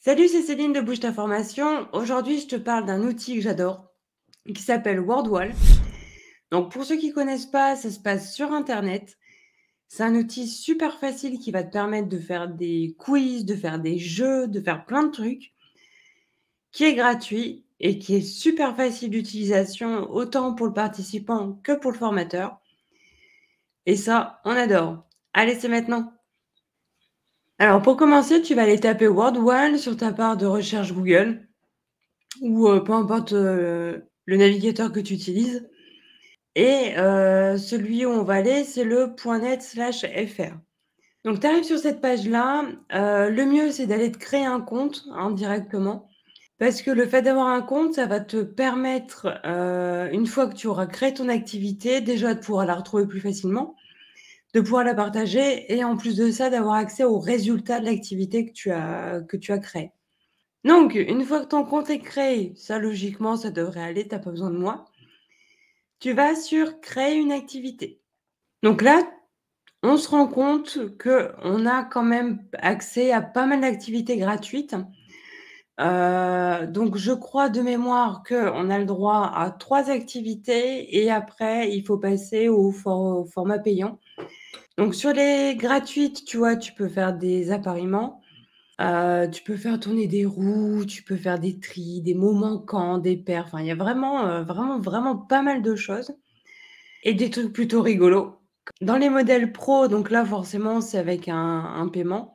Salut, c'est Céline de Bouge ta formation. Aujourd'hui, je te parle d'un outil que j'adore qui s'appelle WordWall. Donc, pour ceux qui connaissent pas, ça se passe sur Internet. C'est un outil super facile qui va te permettre de faire des quiz, de faire des jeux, de faire plein de trucs, qui est gratuit et qui est super facile d'utilisation, autant pour le participant que pour le formateur. Et ça, on adore. Allez, c'est maintenant. Alors, pour commencer, tu vas aller taper WordWall sur ta barre de recherche Google. Ou peu importe, le navigateur que tu utilises et celui où on va aller, c'est le .net/fr. Donc tu arrives sur cette page-là, le mieux, c'est d'aller te créer un compte, hein, directement parce que le fait d'avoir un compte, ça va te permettre, une fois que tu auras créé ton activité, déjà de pouvoir la retrouver plus facilement, de pouvoir la partager et en plus de ça, d'avoir accès aux résultats de l'activité que tu as créée. Donc, une fois que ton compte est créé, ça logiquement, ça devrait aller, tu as pas besoin de moi. Tu vas sur créer une activité. Donc là, on se rend compte qu'on a quand même accès à pas mal d'activités gratuites. Donc je crois de mémoire qu'on a le droit à 3 activités et après il faut passer au format payant. Donc sur les gratuites, tu vois, tu peux faire des appariements. Tu peux faire tourner des roues, tu peux faire des tris, des mots manquants, des paires, enfin il y a vraiment, vraiment pas mal de choses et des trucs plutôt rigolos. Dans les modèles pro, donc là forcément c'est avec un paiement.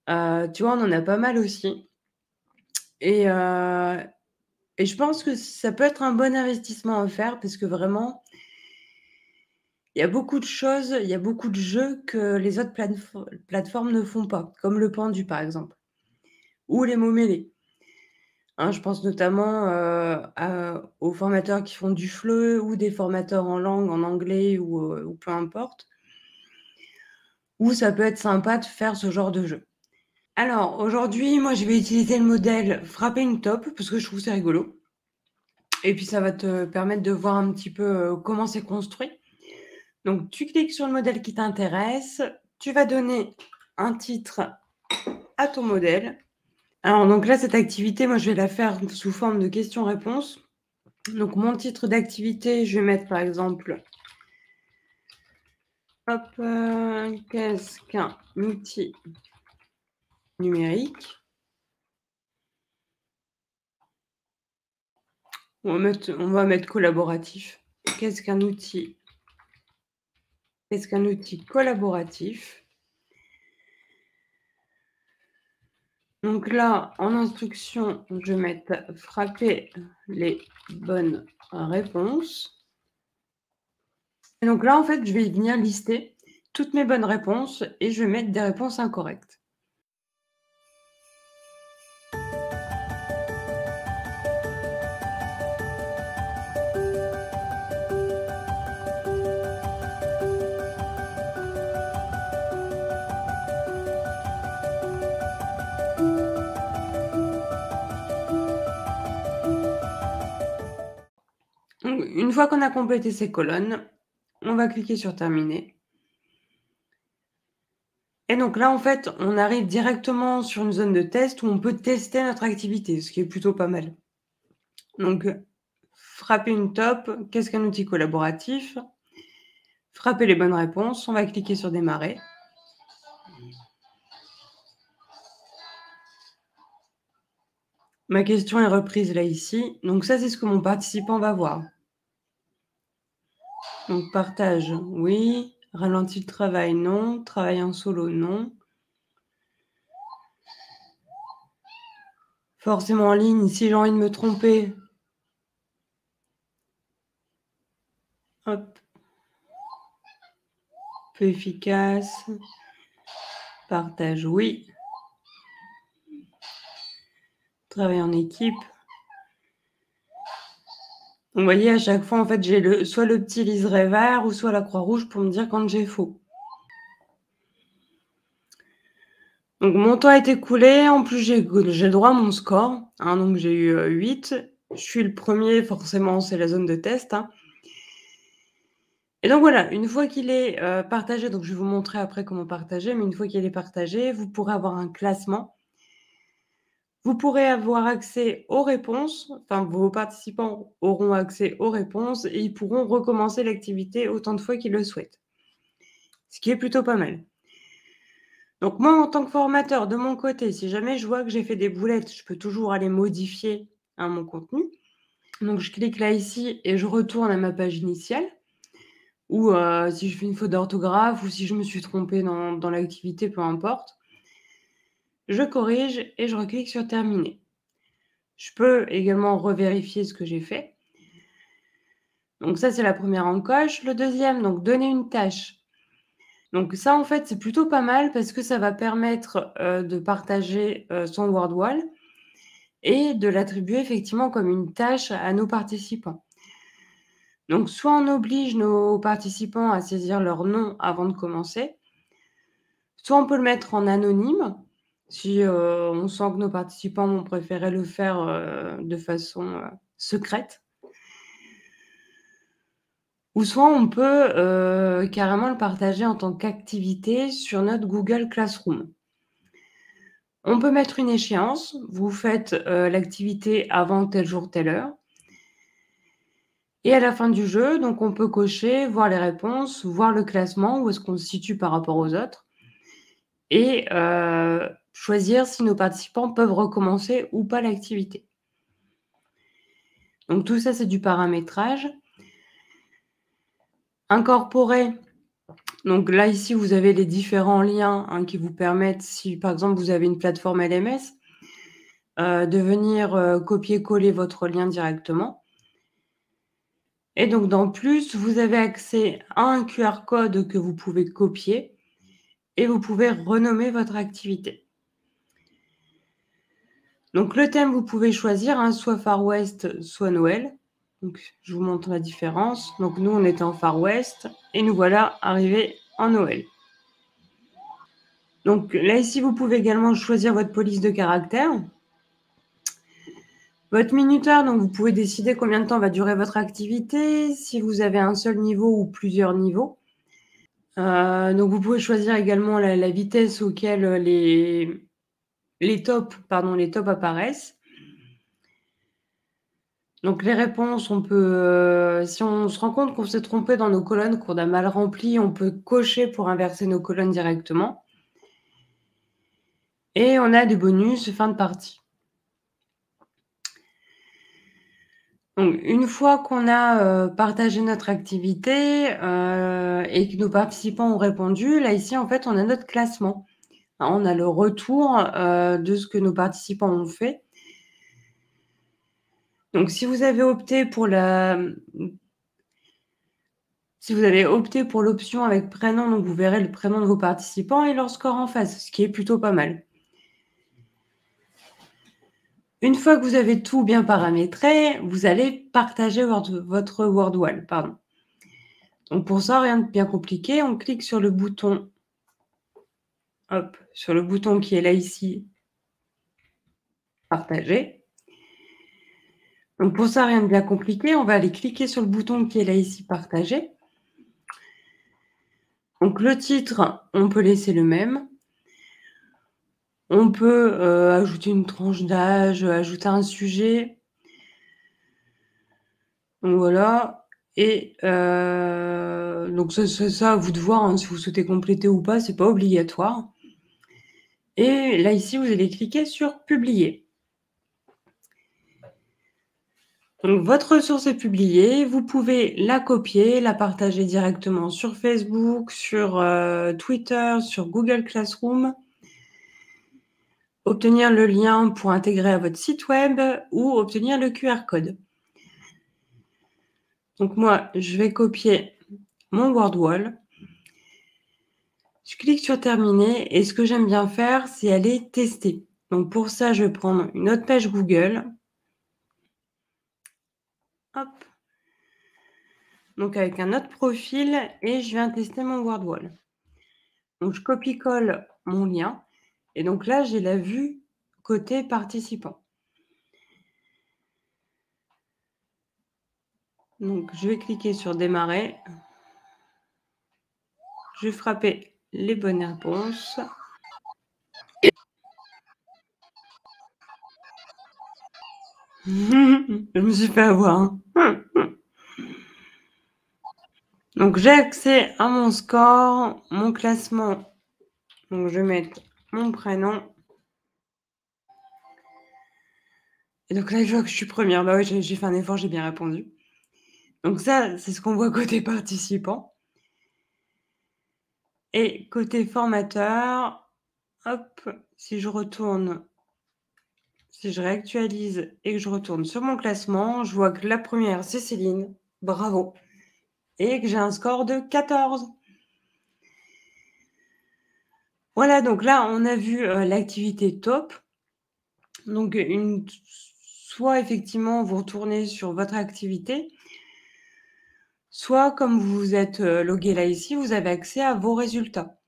Tu vois, on en a pas mal aussi et heu et je pense que ça peut être un bon investissement à faire parce que vraiment, il y a beaucoup de choses, il y a beaucoup de jeux que les autres plateformes ne font pas, comme le pendu par exemple ou les mots mêlés. Hein, je pense notamment, aux formateurs qui font du FLE ou des formateurs en langue, en anglais ou peu importe, où ça peut être sympa de faire ce genre de jeu. Alors aujourd'hui, moi, je vais utiliser le modèle frapper une top parce que je trouve c'est rigolo et puis ça va te permettre de voir un petit peu, comment c'est construit. Donc tu cliques sur le modèle qui t'intéresse, tu vas donner un titre à ton modèle. Alors donc là, cette activité, moi, je vais la faire sous forme de questions-réponses. Donc mon titre d'activité, je vais mettre par exemple, hop, qu'est-ce qu'un outil numérique? On va mettre collaboratif. Qu'est-ce qu'un outil collaboratif? Donc là, en instruction, je vais mettre frapper les bonnes réponses. Et donc là, en fait, je vais venir lister toutes mes bonnes réponses et je vais mettre des réponses incorrectes. Donc une fois qu'on a complété ces colonnes, on va cliquer sur terminer. Et donc là, en fait, on arrive directement sur une zone de test où on peut tester notre activité, ce qui est plutôt pas mal. Donc, frapper une top, qu'est-ce qu'un outil collaboratif? Frapper les bonnes réponses, on va cliquer sur démarrer. Ma question est reprise là ici. Donc ça, c'est ce que mon participant va voir. Donc partage, oui. Ralenti le travail, non. Travail en solo, non. Forcément en ligne, si j'ai envie de me tromper, hop, peu efficace. Partage, oui. Travail en équipe. Vous voyez, à chaque fois, en fait, j'ai soit le petit liseré vert ou soit la croix rouge pour me dire quand j'ai faux. Donc mon temps est écoulé, en plus j'ai le droit à mon score, hein, donc j'ai eu, 8. Je suis le premier, forcément, c'est la zone de test, hein. Et donc voilà, une fois qu'il est, partagé, donc je vais vous montrer après comment partager, mais une fois qu'il est partagé, vous pourrez avoir un classement Vous pourrez avoir accès aux réponses, enfin vos participants auront accès aux réponses et ils pourront recommencer l'activité autant de fois qu'ils le souhaitent. Ce qui est plutôt pas mal. Donc moi, en tant que formateur, de mon côté, si jamais je vois que j'ai fait des boulettes, je peux toujours aller modifier, hein, mon contenu. Donc je clique là ici et je retourne à ma page initiale ou si je fais une faute d'orthographe ou si je me suis trompée dans l'activité, peu importe. Je corrige et je reclique sur terminer. Je peux également revérifier ce que j'ai fait. Donc ça, c'est la première encoche. Le deuxième, donc donner une tâche. Donc ça, en fait, c'est plutôt pas mal parce que ça va permettre de partager son Word Wall et de l'attribuer effectivement comme une tâche à nos participants. Donc soit on oblige nos participants à saisir leur nom avant de commencer, soit on peut le mettre en anonyme si on sent que nos participants vont préférer le faire de façon secrète. Ou soit on peut carrément le partager en tant qu'activité sur notre Google Classroom. On peut mettre une échéance. Vous faites l'activité avant tel jour, telle heure. Et à la fin du jeu, donc on peut cocher, voir les réponses, voir le classement, où est-ce qu'on se situe par rapport aux autres et choisir si nos participants peuvent recommencer ou pas l'activité. Donc tout ça, c'est du paramétrage. Incorporer. Donc là, ici, vous avez les différents liens, hein, qui vous permettent, si par exemple vous avez une plateforme LMS, de venir copier-coller votre lien directement. Et donc dans plus, vous avez accès à un QR code que vous pouvez copier et vous pouvez renommer votre activité. Donc le thème, vous pouvez choisir, hein, soit Far West, soit Noël. Donc je vous montre la différence. Donc nous, on était en Far West et nous voilà arrivés en Noël. Donc là, ici, vous pouvez également choisir votre police de caractère. Votre minuteur, donc vous pouvez décider combien de temps va durer votre activité, si vous avez un seul niveau ou plusieurs niveaux. Donc vous pouvez choisir également la vitesse auquel les tops apparaissent. Donc les réponses, on peut, si on se rend compte qu'on s'est trompé dans nos colonnes, qu'on a mal rempli, on peut cocher pour inverser nos colonnes directement. Et on a des bonus fin de partie. Donc une fois qu'on a partagé notre activité et que nos participants ont répondu, là ici en fait on a notre classement. Hein, on a le retour de ce que nos participants ont fait. Donc si vous avez opté pour l'option avec prénom, donc vous verrez le prénom de vos participants et leur score en face, ce qui est plutôt pas mal. Une fois que vous avez tout bien paramétré, vous allez partager votre Word Wall. Pardon. Donc pour ça, rien de bien compliqué, on clique sur le bouton, sur le bouton qui est là ici, partager. Donc pour ça, rien de bien compliqué, on va aller cliquer sur le bouton qui est là ici, partager. Donc le titre, on peut laisser le même. On peut ajouter une tranche d'âge, ajouter un sujet. Donc voilà. Et donc ça, à vous de voir, hein, si vous souhaitez compléter ou pas, c'est pas obligatoire. Et là ici, vous allez cliquer sur publier. Donc votre ressource est publiée, vous pouvez la copier, la partager directement sur Facebook, sur Twitter, sur Google Classroom, obtenir le lien pour intégrer à votre site web ou obtenir le QR code. Donc moi, je vais copier mon Word Wall. Je clique sur terminer et ce que j'aime bien faire, c'est aller tester. Donc pour ça, je vais prendre une autre page Google. Hop. Donc avec un autre profil et je viens tester mon Word Wall. Donc je copie-colle mon lien et donc là, j'ai la vue côté participant. Donc je vais cliquer sur démarrer. Je vais frapper les bonnes réponses. Je me suis fait avoir, hein. Donc j'ai accès à mon score, mon classement. Donc je vais mettre mon prénom. Et donc là, je vois que je suis première. Bah oui, j'ai fait un effort, j'ai bien répondu. Donc ça, c'est ce qu'on voit côté participant. Et côté formateur, hop, si je réactualise et que je retourne sur mon classement, je vois que la première, c'est Céline. Bravo. Et que j'ai un score de 14. Voilà, donc là, on a vu l'activité top. Donc, soit effectivement, vous retournez sur votre activité, soit comme vous êtes logué là ici, vous avez accès à vos résultats.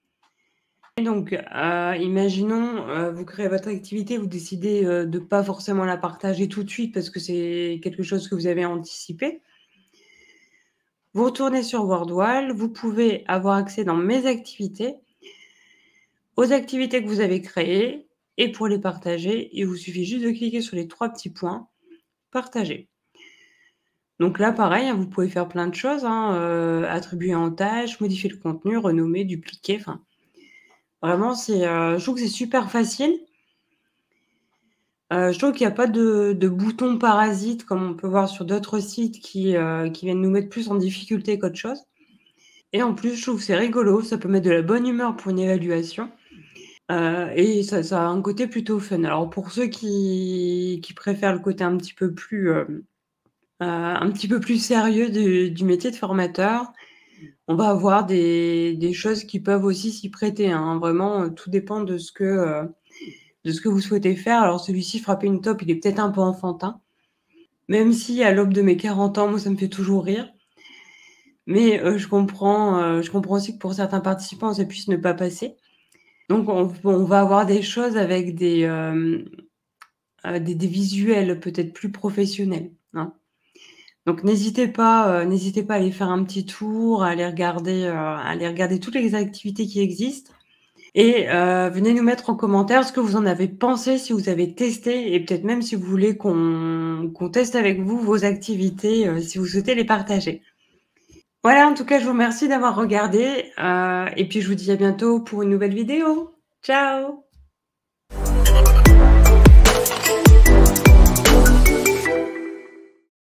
Et donc, imaginons, vous créez votre activité, vous décidez de ne pas forcément la partager tout de suite parce que c'est quelque chose que vous avez anticipé. Vous retournez sur Wordwall, vous pouvez avoir accès dans mes activités, aux activités que vous avez créées, et pour les partager, il vous suffit juste de cliquer sur les 3 petits points, partager. Donc là, pareil, hein, vous pouvez faire plein de choses, hein, attribuer en tâche, modifier le contenu, renommer, dupliquer, enfin, vraiment je trouve que c'est super facile. Je trouve qu'il y a pas de bouton parasite comme on peut voir sur d'autres sites qui viennent nous mettre plus en difficulté qu'autre chose. Et en plus, je trouve que c'est rigolo, ça peut mettre de la bonne humeur pour une évaluation, et ça a un côté plutôt fun. Alors pour ceux qui préfèrent le côté un petit peu plus sérieux du métier de formateur, on va avoir des choses qui peuvent aussi s'y prêter, hein. Vraiment, tout dépend de ce que vous souhaitez faire. Alors celui-ci, frapper une top, il est peut-être un peu enfantin, même si à l'aube de mes 40 ans, moi, ça me fait toujours rire. Mais je comprends aussi que pour certains participants, ça puisse ne pas passer. Donc on va avoir des choses avec des visuels peut-être plus professionnels, hein. Donc n'hésitez pas à aller faire un petit tour, à aller regarder toutes les activités qui existent, et venez nous mettre en commentaire ce que vous en avez pensé, si vous avez testé, et peut-être même si vous voulez qu'on teste avec vous vos activités, si vous souhaitez les partager. Voilà, en tout cas, je vous remercie d'avoir regardé, et puis je vous dis à bientôt pour une nouvelle vidéo. Ciao!